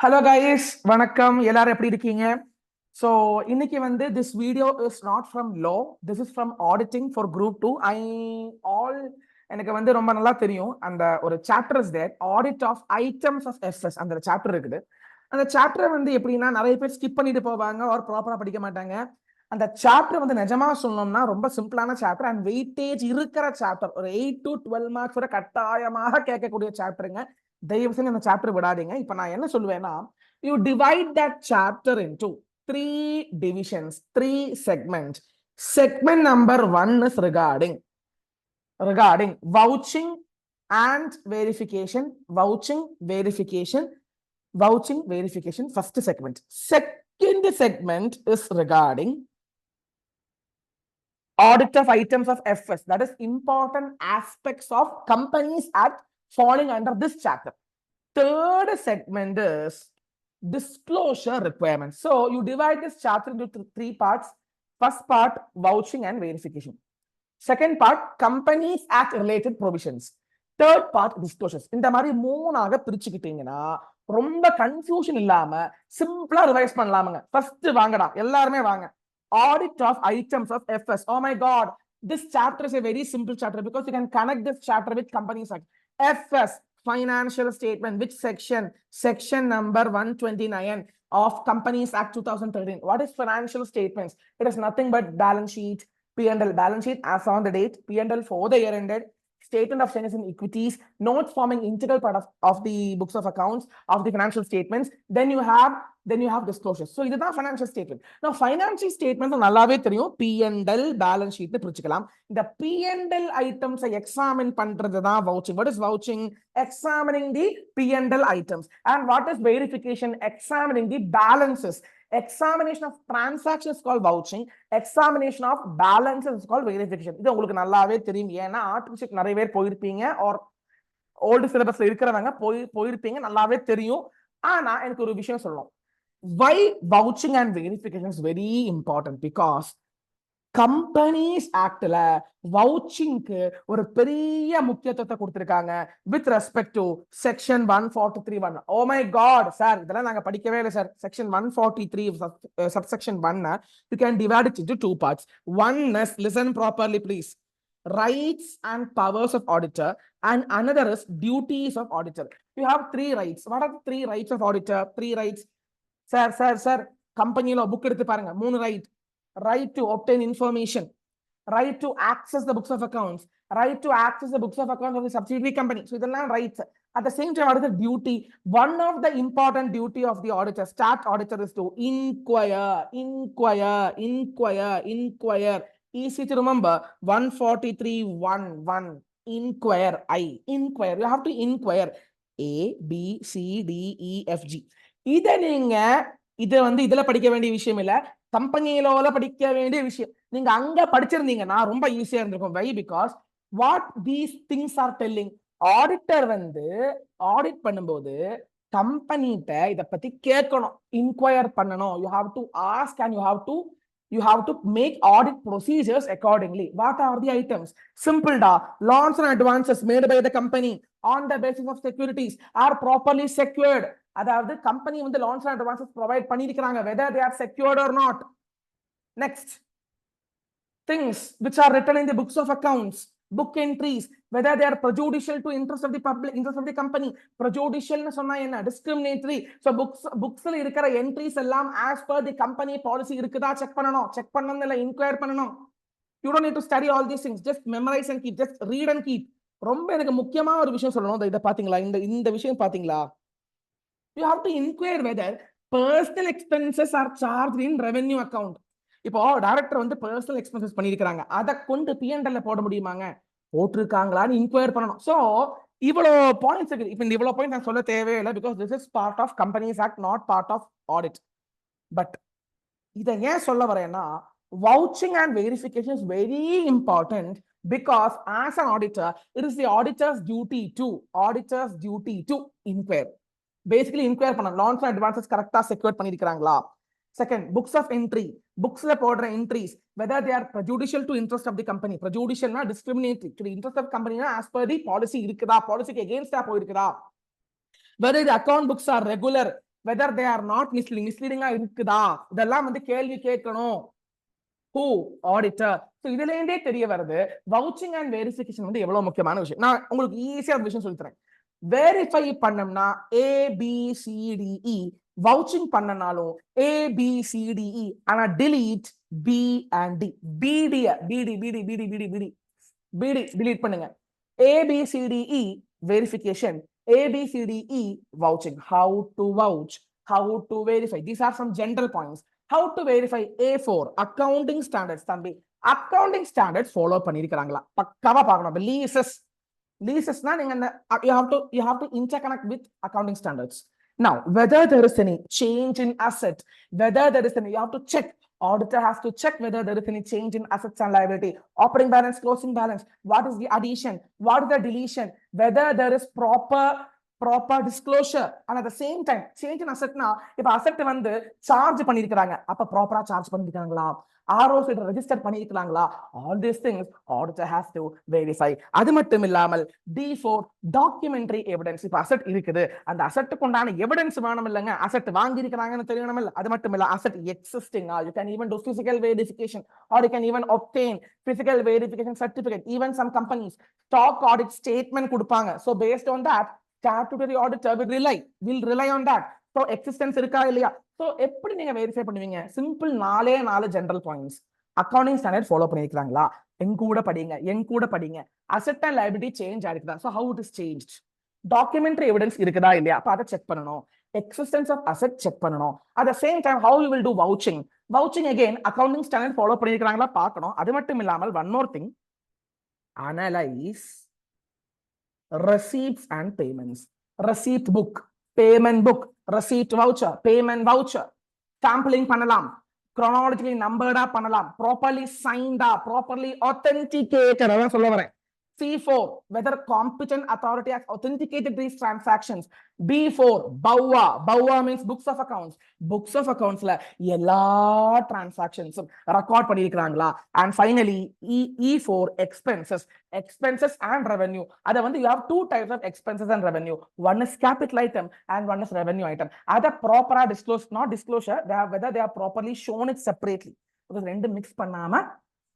Hello guys, வணக்கம். எல்லாரும் எப்படி இருக்கீங்க? So இன்னைக்கு வந்து this video is not from law, this is from auditing for group 2. எனக்கு வந்து ரொம்ப நல்லா தெரியும். அந்த ஒரு chapter is there, audit of items of FS அந்த chapter இருக்குது. அந்த chapter வந்து எப்படின்னா நிறைய பேர் ஸ்கிப் பண்ணிட்டு போவாங்க or ப்ராப்பரா படிக்க மாட்டாங்க. அந்த சாப்டர் வந்து நிஜமா சொல்லணும்னா ரொம்ப சிம்பிளான சாப்டர் அண்ட் வெயிட்டேஜ் இருக்கிற சாப்டர். ஒரு 8 to 12 மார்க்ஸ் வரை கட்டாயமாக கேட்கக்கூடிய சாப்டருங்க. தயவு செஞ்சு அந்த சாப்டர் விடாதீங்க. இப்ப நான் என்ன சொல்லுவேன்னா, you divide that chapter into 3 divisions, 3 segments. Segment number 1 is regarding vouching and verification. Vouching, verification, first segment. Second segment is regarding audit of items of FS, that is important aspects of Companies Act falling under this chapter. Third segment is disclosure requirements. So you divide this chapter into 3 parts. First part, vouching and verification. Second part, Companies Act related provisions. Third part, disclosures. இந்த மாதிரி மூணாக பிரிச்சுக்கிட்டீங்கன்னா ரொம்ப confusion இல்லாம சிம்பிளா revise பண்ணலாமுங்க. First வாங்கடா, எல்லாருமே வாங்க. Audit of items of FS. Oh my God, this chapter is a very simple chapter because you can connect this chapter with Companies Act. FS, financial statement. Which section? Section number 129 of Companies Act 2013. What is financial statements? It is nothing but balance sheet, P&L, balance sheet as on the date, P&L for the year ended, statement of changes in equities, notes forming integral part of the books of accounts of the financial statements. Then you have disclosures. So இதுதான் financial statement. Now financial statements நல்லாவே தெரியும், P&L, balance sheet பிரிச்சுக்கலாம். இந்த P&L items examine பண்றது தான் vouching. What is vouching? Examining the P&L items. And what is verification? Examining the balances. Examination of transactions is called vouching. Examination of balances is called verification. இது உங்களுக்கு நல்லாவே தெரியும். ஏன்னா artificial நிறைய பேர் போயிருப்பீங்க or old syllabusல இருக்கிறவங்க போயிருப்பீங்க, நல்லாவே தெரியும். ஆனா எனக்கு ஒரு விஷயம் சொல்லணும். Why vouching and verification is very important? Because Companies Actல வவுச்சிங்க்கு ஒரு பெரிய முக்கியத்துவத்தை கொடுத்திருக்காங்க with respect to section 143(1). Oh my God, sir, இதெல்லாம் நாங்க படிக்கவே இல்லை sir. section 143 subsection 1 you can divide it into 2 parts. One is, listen properly please, rights and powers of auditor, and another is duties of auditor. You have 3 rights. What are the 3 rights of auditor? 3 rights. Sir, கம்பெனில book எடுத்து பாருங்க. 3 right. Right to obtain information, right to access the books of accounts, right to access the books of accounts of the subsidiary company. So இதெல்லாம் rights. At the same time, what is the duty? One of the important duty of the auditor, stat auditor, is to inquire. Easy to remember. 143(1)(1). Inquire. You have to inquire. A, B, C, D, E, F, G. இது வந்து இதுல படிக்க வேண்டிய விஷயம் இல்ல, கம்பெனியில படிக்க வேண்டிய விஷயம். நீங்க அங்க படிச்சிருந்தீங்கன்னா ரொம்ப ஈஸியா இருந்திருக்கும். Why? Because what these things are telling, auditor வந்து ஆடிட் பண்ணும்போது கம்பெனிட்ட இத பத்தி கேட்கணும், இன்கொயர் பண்ணணும். You have to ask and you have to make audit procedures accordingly. What are the items? Simple da. Loans and advances made by the company on the basis of securities are properly secured. அதாவது company வந்து loans and advances provide பண்ணிருக்காங்க, whether they are secured or not. Next, things which are written in the books of accounts, book entries, whether they are prejudicial to interest of the public, interest of the company. Prejudicial னு சொன்னா என்ன? Discriminatory. So booksல இருக்கிற entries எல்லாம் as per the company policy இருக்குதா check பண்ணணும். Check பண்ணணும் இல்ல, enquire பண்ணணும். You don't need to study all these things, just memorize and keep, just read and keep. ரொம்ப எனக்கு முக்கியமா ஒரு விஷயம் சொல்லணும். இத பாத்தீங்களா? இந்த விஷயம் பாத்தீங்களா? You have to inquire whether personal expenses are charged in revenue account. இப்போ டைரக்டர் வந்து பர்சனல் எக்ஸ்பென்சஸ் பண்ணிருக்காங்க, அதை கொண்டு P&L போட முடியுமாங்க? போட்டிருக்காங்களான்னு இன்கொயர் பண்ணணும். சோ இவ்வளவு பாயிண்ட்ஸ் இருக்கு. இப்போ இந்த இவ்வளவு பாயிண்ட் நான் சொல்ல தேவையில்லை, because this is part of companies act, not part of audit. But இதை ஏன் சொல்ல வரேன்னா, vouching and verification is very important because as an auditor, it is the auditor's duty to inquire. Basically inquire பண்ண loans and advances கரெக்ட்டா secure பண்ணிருக்காங்களா. Second, books of entry. Booksல போடுற entries, whether they are prejudicial to interest of the company. Prejudicial na discriminatory to the interest of company na as per the policy இருக்குதா, policy against போயிருக்குதா. whether the account books are regular, whether they are not misleading இருக்குதா, இதெல்லாம் வந்து கேள்வி கேட்கணும். Who? Auditor. So இதுல இருந்தே தெரிய வருது vouching and verification வந்து எவ்வளவு முக்கியமான விஷயம். நான் உங்களுக்கு ஈஸியா ஒரு விஷயம் சொல்லித்தரேன். வெரிஃபை பண்ணோம்னா ABCDE, vouching பண்ணனாலும் ABCDE, ஆனா delete B and D. BD delete பண்ணுங்க. ABCDE verification, ABCDE vouching. How to vouch, how to verify. These are some general points. How to verify? A4 accounting standards. தம்பி accounting standards follow பண்ணிருக்காங்களா பக்காவா பார்க்கணும். leasesனா நீங்க you have to interconnect with accounting standards. Now whether there is any change in asset, whether there is any, you have to check. Auditor has to check whether there is any change in assets and liability, opening balance, closing balance, what is the addition, what is the deletion, whether there is proper disclosure, and at the same time change in asset na if asset வந்து charge பண்ணிருக்காங்க அப்ப ப்ராப்பரா charge பண்ணிருக்காங்களா, ROC register பண்ணிருக்காங்களா, all these things auditor has to verify. அது மட்டும் இல்லாமல் D4 documentary evidence. இப்ப asset இருக்குது, அந்த assetக்கு உண்டான evidence வேணும் இல்லங்க, asset வாங்கி இருக்காங்கன்னு தெரியணும் இல்ல. அது மட்டும் இல்ல, asset existing, you can even do physical verification, or you can even obtain physical verification certificate. Even some companies stock audit statement கொடுப்பாங்க. So based on that statutory auditor will rely on that. So existence இருக்கா இல்லையா. So எப்படி நீங்க verify பண்ணுவீங்க? Simple 4 general points. Accounting standard follow பண்ணிருக்காங்களா, என் கூட படிங்க. அசெட் அண்ட் லைபிலிட்டி சேஞ்ச் ஆயிருக்குதா, so how it is changed. Documentary evidence இருக்குதா இல்லையா, அப்ப அதை செக் பண்ணணும். எக்ஸிஸ்டன்ஸ் ஆஃப் அசெட் செக் பண்ணணும். at the same time how you will do vouching again accounting standard follow பண்ணிருக்காங்களா பார்க்கணும். அது மட்டும் இல்லாமல் one more thing, analyze receipts and payments. Receipt book, payment book, receipt voucher, payment voucher, sampling பண்ணலாம், chronologically numbered பண்ணலாம், properly signed, properly authenticated. அதான் சொல்ல வரேன். C4 whether competent authority has authenticated these transactions. B4 BAWA means books of accounts la எல்லா transactions record பண்ணிருக்காங்களா. And finally E4 expenses and revenue. அத வந்து you have two types of expenses and revenue. One is capital item and one is revenue item. அத proper disclosure whether they are properly shown it separately. because ரெண்டு mix பண்ணாம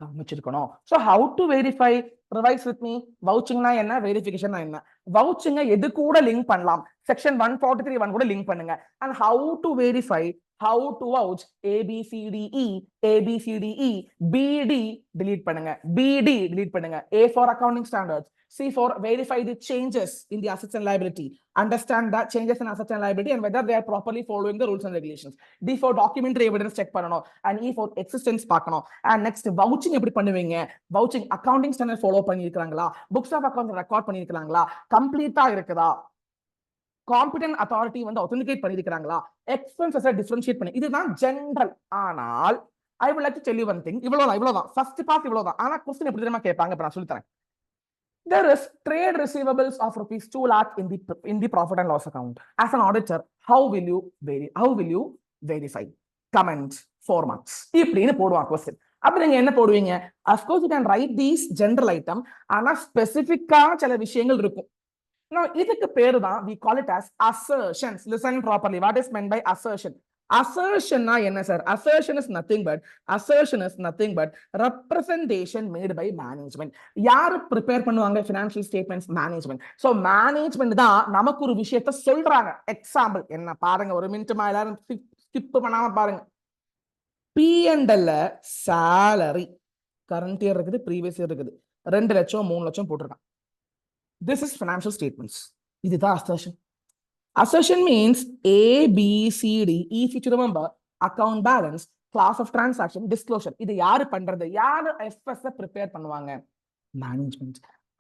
காமிச்சிருக்கணும். So how to verify? Revise with me. Vouching na enna, verification na enna. Vouching எது கூட link பண்ணலாம், section 143(1) கூட link பண்ணுங்க. And how to verify, how to vouch, ABCDE BD delete பண்ணுங்க, BD delete பண்ணுங்க. A for accounting standards, C for verify the changes in the assets and liability, understand that changes in assets and liability and whether they are properly following the rules and regulations. D for documentary evidence check பண்ணனும். And E for existence பார்க்கணும். And next vouching எப்படி பண்ணுவீங்க? Vouching accounting standard follow பண்ணிருக்காங்களா, books of accounts record பண்ணிருக்காங்களா, கம்ப்ளீட்டா இருக்குதா, competent authority வந்து authenticaate பண்ணிருக்காங்களா, expenses differentiate பண்ணி. இதுதான் general. ஆனால் I would like to tell you one thing. இவ்வளவுதான் ஃபர்ஸ்ட் பார்ட் இவ்வளவுதான். ஆனா क्वेश्चन எப்படி தெரியுமா கேட்பாங்க, இப்ப நான் சொல்லி தரேன். There is trade receivables of rupees 2 lakh in the profit and loss account. As an auditor, how will you verify? Comment 4 marks. இப்படின்னு போடுவாங்க क्वेश्चन. அப்ப நீங்க என்ன போடுவீங்க? Of course you can write these general item, ஆனா ஸ்பெசிபிக்கா சில விஷயங்கள் இருக்கும். Now இதுக்கு பேரு தான் we call it as assertions. Listen properly. What is meant by assertion? Assertion na enna sir? Assertion is nothing but representation made by management. யாரு prepare பண்ணுவாங்க financial statements? Management. So management தான் நமக்கு ஒரு விஷயத்தை சொல்றாங்க. எக்ஸாம்பிள் என்ன பாருங்க, ஒரு மினிட்மா எல்லாரும் ஸ்கிப் பண்ணாம பாருங்க. P&L salary current year இருக்குது, previous year இருக்குது, 2 லட்சம் 3 லட்சம் போட்டிருக்கான். This is financial statements. இதுதான் assertion. Assertion means A, B, C, D. If you remember, account balance, class of transaction, disclosure. இது யாரு பண்றது? யாரு FS prepare பண்ணுவாங்க? Management.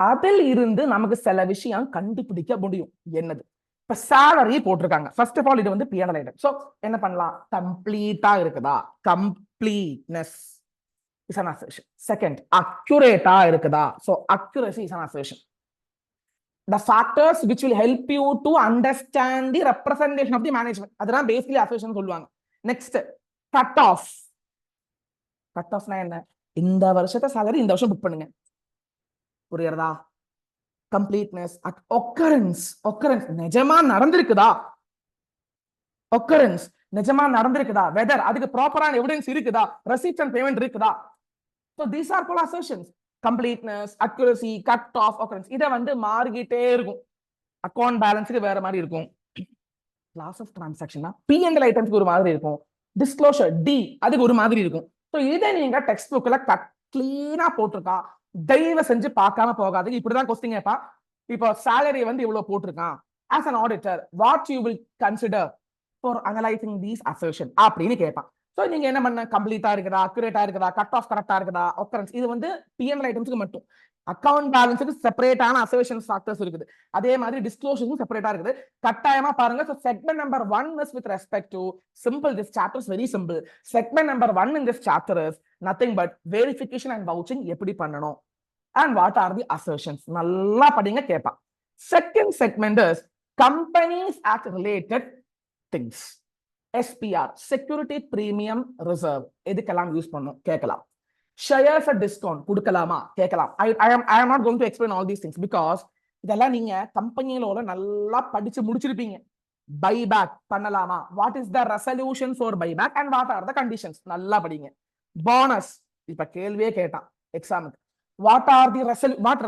அதில் இருந்து நமக்கு சில விஷயம் கண்டுபிடிக்க முடியும். என்னது? இப்ப salary போட்டிருக்காங்க. First of all இது வந்து P&L item. So என்ன பண்ணலாம்? கம்ப்ளீட்டா இருக்குதா? Completeness is an assertion. Second, accurate இருக்குதா? So accuracy is an assertion. The factors which will help you to understand the representation of the management. அதெல்லாம் basically assertion சொல்லுவாங்க. Next, cut off. Cut offனா என்ன? இந்த வருஷத்தை salary இந்த வருஷம் book பண்ணுங்க. புரியுறதா? completeness, at occurrence. Occurrence நிஜமா நடந்திருக்குதா? occurrence நிஜமா நடந்திருக்குதா? whether அதுக்கு ப்ராப்பரான எவிடன்ஸ் இருக்குதா? receipt and payment இருக்குதா? so these are called assertions. completeness, accuracy, cut off, occurrence. இத வந்து மாறிக்கிட்டே இருக்கும். அக்கவுண்ட் பேலன்ஸ்க்கு வேற மாதிரி இருக்கும். class of transaction P&L ஐட்டம்ஸ்க்கு ஒரு மாதிரி இருக்கும். disclosure D அதுக்கு ஒரு மாதிரி இருக்கும். so இதை நீங்க டெக்ஸ்ட் புக்ல கிளீனா போட்டிருக்கா, தயவு செஞ்சு பார்க்காம போகாதீங்க. இப்படிதான் கொஸ்டின் கேட்பா. இப்போ salary வந்து இவ்வளவு போட்டிருக்கான். as an auditor what you will consider for analyzing these assertion அப்படின்னு கேட்பான். சோ நீங்க என்ன பண்ண, கம்ப்ளீட்டா இருக்குதா, அக்யூரேட்டா இருக்குதா, கட் ஆஃப் கரெக்டா இருக்குதா, occurrence. இது வந்து P&L ஐட்டம்ஸ்க்கு மட்டும். அக்கவுண்ட் பேலன்ஸுக்கு செப்பரேட்டான அசர்ஷன் ஃபேக்டர்ஸ் இருக்குது. அதே மாதிரி டிஸ்க்ளோஷருக்கும் செப்பரேட்டா இருக்குது. கட்டாயமா பாருங்க. so segment number 1 is with respect to simple. This chapter is very simple. segment number 1 in this chapter is nothing but verification and vouching எப்படி பண்ணணும் and what are the assertions. நல்லா படிங்க கேட்பா. second segment is companies act related things. SPR security premium reserve எதுக்கெல்லாம் use பண்ணணும் கேட்கலாம். shares at discount கொடுக்கலாமா கேட்கலாம். I am not going to explain all these things because இதெல்லாம் நீங்க கம்பெனியோட நல்லா படிச்சு முடிச்சிருப்பீங்க. buyback பண்ணலாமா, what is the resolution for buyback and what are the conditions நல்லா படிங்க. bonus இப்ப கேள்வியே கேட்டான் எக்ஸாமுக்கு, what are the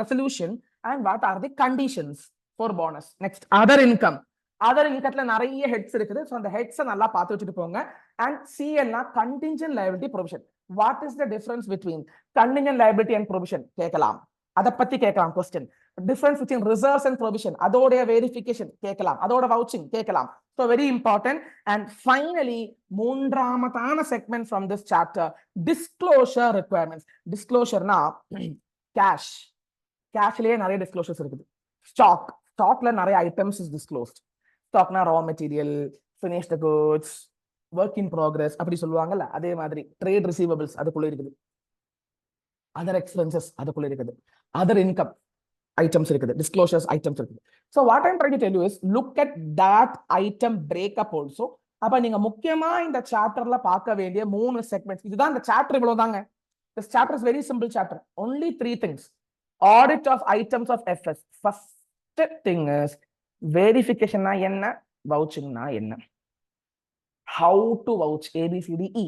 resolution and what are the conditions for bonus. next other income. Other இன்கம்ல நிறைய ஹெட்ஸ் இருக்குது. சோ அந்த ஹெட்ஸ் நல்லா பார்த்து வச்சுட்டு போங்க. அண்ட் சிஎல்னா contingent liability provision. What is the difference between contingent liability and provision கேட்கலாம். அதை பத்தி கேட்கலாம் question. Difference between reserves and provision, அதோட வெரிஃபிகேஷன் கேட்கலாம், அதோட வவுச்சிங் கேட்கலாம். So very important. And finally மூன்றாமதான segment from this chapter, disclosure requirements. டிஸ்க்ளோஷர்னா கேஷ், கேஷ்லயே நிறைய டிஸ்க்ளோஷர்ஸ் இருக்குது. ஸ்டாக்ல நிறைய ஐட்டம்ஸ் இஸ் டிஸ்க்ளோஸ்ட். ஸ்டாக்னா raw material, finished goods, work in progress அப்படி சொல்லுவாங்கல்ல, அதே மாதிரி ட்ரேட் ரிசீவபிள்ஸ் அதுக்குள்ள இருக்குது, அதர் எக்ஸ்பென்சஸ் அதுக்குள்ள இருக்குது, அதர் இன்கம் ஐட்டம்ஸ் இருக்குது, டிஸ்க்ளோஷர்ஸ் ஐட்டம்ஸ் இருக்குது. So what I'm trying to tell you is look at that item breakup also. அப்ப நீங்க முக்கியமா இந்த சாப்டர்ல பார்க்க வேண்டிய 3 செக்மெண்ட்ஸ் இதுதான். இந்த chapter இவ்வளவுதாங்க. This chapter is very simple chapter. Only 3 things. Audit of items of FS. First thing is verification na enna, vouching na enna. How to vouch ABCDE,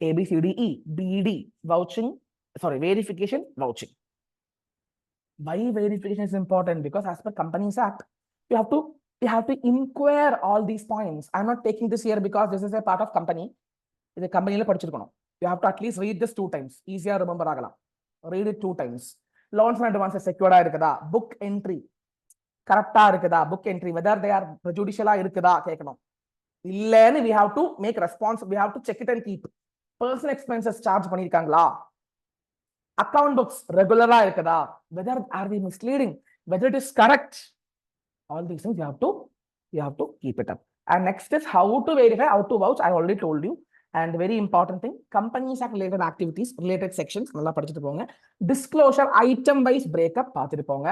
ABCDE, BD, vouching, sorry, verification, vouching. Why verification is important? Because as per Companies Act, you have to inquire all these points. I'm not taking this here because this is a part of company. இது கம்பெனில படிச்சிருக்கணும். You have to at least read this 2 times. Easier remember ஆகலாம். Read it 2 times. Loans and advances secured இருக்குதா, book entry கரெக்டா இருக்குதா, book entry whether they are prejudicial இருக்குதா கேட்கணும். இல்லன்னு we have to make response, we have to check it and keep. Personal expenses charge பண்ணிருக்காங்களா, account books regular இருக்குதா, whether are they misleading, whether it is correct. All these things you have to keep it up. And next is how to verify, how to vouch. I already told you. And very important thing, Companies Act related activities, related sections நல்லா படிச்சிட்டு போங்க. Disclosure item wise breakup பார்த்துட்டு போங்க.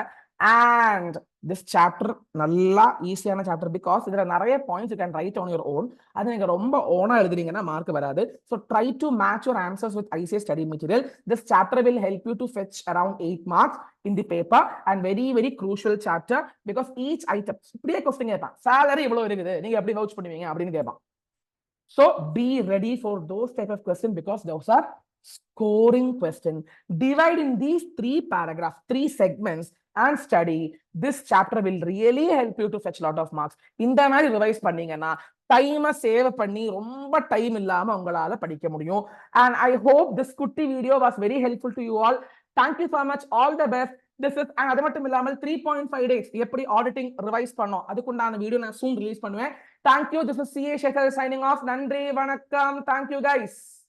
And this chapter நல்லா ஈஸியான chapter because இதுல நிறைய points you can write on your own. அது நீங்க ரொம்ப ஓனா எழுதுறீங்கன்னா மார்க் வராது. So try to match your answers with ICS study material. This chapter will help you to fetch around 8 marks in the paper and very very crucial chapter because each item இப்படியே question கேட்பான். salary இவ்வளவு இருக்குது, நீங்க எப்படி vouch பண்ணுவீங்க அப்படின்னு கேட்பான். So be ready for those type of questions because those are scoring questions. Divide in these 3 paragraphs, 3 segments and study. This chapter will really help you to fetch lot of marks. இந்த மாதிரி revise பண்ணீங்கன்னா டைமை save பண்ணி ரொம்ப time இல்லாம உங்களால படிக்க முடியும். And I hope this குட்டி video was very helpful to you all. Thank you so much. All the best. This is and அது மட்டும் இல்லாமல் 3.5 days எப்படி ஆடிட்டிங் ரிவைஸ் பண்ணோம் அதுக்குண்டான வீடியோ நான் soon ரிலீஸ் பண்ணுவேன். Thank you. This is CA Shekhar signing off. நன்றி, வணக்கம். Thank you guys.